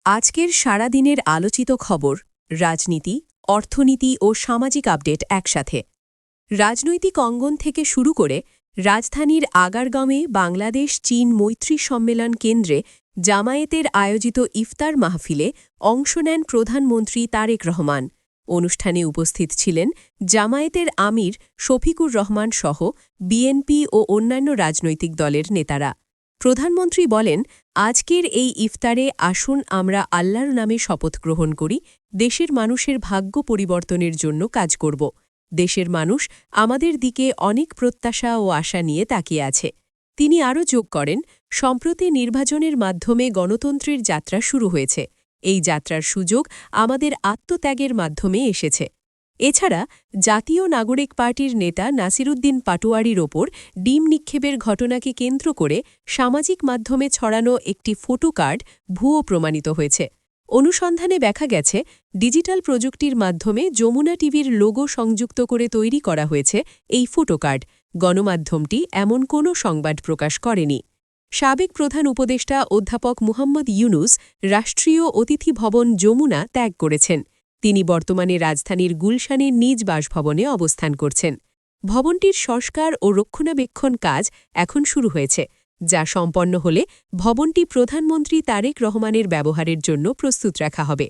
আজকের সারাদিনের আলোচিত খবর, রাজনীতি, অর্থনীতি ও সামাজিক আপডেট একসাথে। রাজনৈতিক অঙ্গন থেকে শুরু করে রাজধানীর আগারগাঁওয়ে বাংলাদেশ চীন মৈত্রী সম্মেলন কেন্দ্রে জামায়াতের আয়োজিত ইফতার মাহফিলে অংশ নেন প্রধানমন্ত্রী তারেক রহমান। অনুষ্ঠানে উপস্থিত ছিলেন জামায়াতের আমির শফিকুর রহমান সহ বিএনপি ও অন্যান্য রাজনৈতিক দলের নেতারা। প্রধানমন্ত্রী বলেন, আজকের এই ইফতারে আসুন আমরা আল্লাহর নামে শপথ গ্রহণ করি, দেশের মানুষের ভাগ্য পরিবর্তনের জন্য কাজ করব। দেশের মানুষ আমাদের দিকে অনেক প্রত্যাশা ও আশা নিয়ে তাকিয়ে আছে। তিনি আরও যোগ করেন, সম্প্রতি নির্বাচনের মাধ্যমে গণতন্ত্রের যাত্রা শুরু হয়েছে। এই যাত্রার সুযোগ আমাদের আত্মত্যাগের মাধ্যমে এসেছে। এছাড়া জাতীয় নাগরিক পার্টির নেতা নাসিরুদ্দিন পাটোয়ারির ওপর ডিম নিক্ষেপের ঘটনাকে কেন্দ্র করে সামাজিক মাধ্যমে ছড়ানো একটি ফটো কার্ড ভুয়ো প্রমাণিত হয়েছে। অনুসন্ধানে দেখা গেছে, ডিজিটাল প্রযুক্তির মাধ্যমে যমুনা টিভির লোগো সংযুক্ত করে তৈরি করা হয়েছে এই ফটো কার্ড। গণমাধ্যমটি এমন কোনো সংবাদ প্রকাশ করেনি। সাবেক প্রধান উপদেষ্টা অধ্যাপক মুহাম্মদ ইউনুস রাষ্ট্রীয় অতিথি ভবন যমুনা ত্যাগ করেছেন। তিনি বর্তমানে রাজধানীর গুলশানের নিজ বাসভবনে অবস্থান করছেন। ভবনটির সংস্কার ও রক্ষণাবেক্ষণ কাজ এখন শুরু হয়েছে, যা সম্পন্ন হলে ভবনটি প্রধানমন্ত্রী তারেক রহমানের ব্যবহারের জন্য প্রস্তুত রাখা হবে।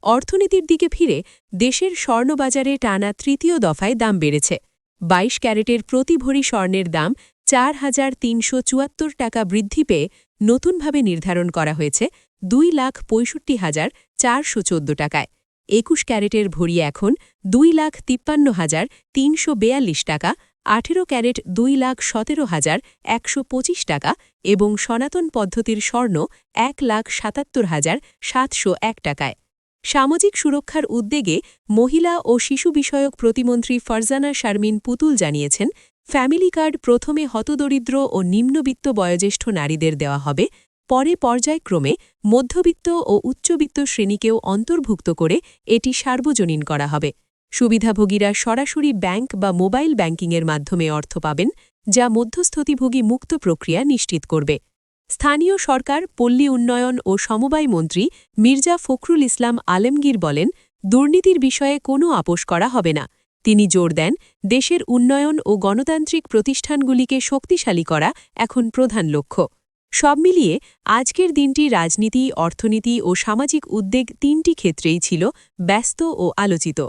অর্থনীতির দিকে ফিরে দেশের স্বর্ণবাজারে টানা তৃতীয় দফায় দাম বেড়েছে। ২২ ক্যারেটের প্রতি ভরি স্বর্ণের দাম ৪,৩৭৪ টাকা বৃদ্ধি পেয়ে নতুনভাবে নির্ধারণ করা হয়েছে ২,৬৫,৪১৪ টাকায়। ২১ ক্যারেটের ভরি এখন ২,৫৩,৩৪২ টাকা, ১৮ ক্যারেট ২,১৭,১২৫ টাকা এবং সনাতন পদ্ধতির স্বর্ণ ১,৭৭,৭০১ টাকায়। সামাজিক সুরক্ষার উদ্যোগে মহিলা ও শিশু বিষয়ক প্রতিমন্ত্রী ফারজানা শারমিন পুতুল জানিয়েছেন, ফ্যামিলি কার্ড প্রথমে হতদরিদ্র ও নিম্নবিত্ত বয়োজ্যেষ্ঠ নারীদের দেওয়া হবে, পরে পর্যায়ক্রমে মধ্যবিত্ত ও উচ্চবিত্ত শ্রেণীকেও অন্তর্ভুক্ত করে এটি সার্বজনীন করা হবে। সুবিধাভোগীরা সরাসরি ব্যাংক বা মোবাইল ব্যাংকিংয়ের মাধ্যমে অর্থ পাবেন, যা মধ্যস্থতিভোগী মুক্ত প্রক্রিয়া নিশ্চিত করবে। স্থানীয় সরকার, পল্লী উন্নয়ন ও সমবায় মন্ত্রী মির্জা ফখরুল ইসলাম আলমগীর বলেন, দুর্নীতির বিষয়ে কোনো আপোস করা হবে না। তিনি জোর দেন, দেশের উন্নয়ন ও গণতান্ত্রিক প্রতিষ্ঠানগুলিকে শক্তিশালী করা এখন প্রধান লক্ষ্য। সব মিলিয়ে আজকের দিনটি রাজনীতি, অর্থনীতি ও সামাজিক উদ্বেগ তিনটি ক্ষেত্রেই ছিল ব্যস্ত ও আলোচিত।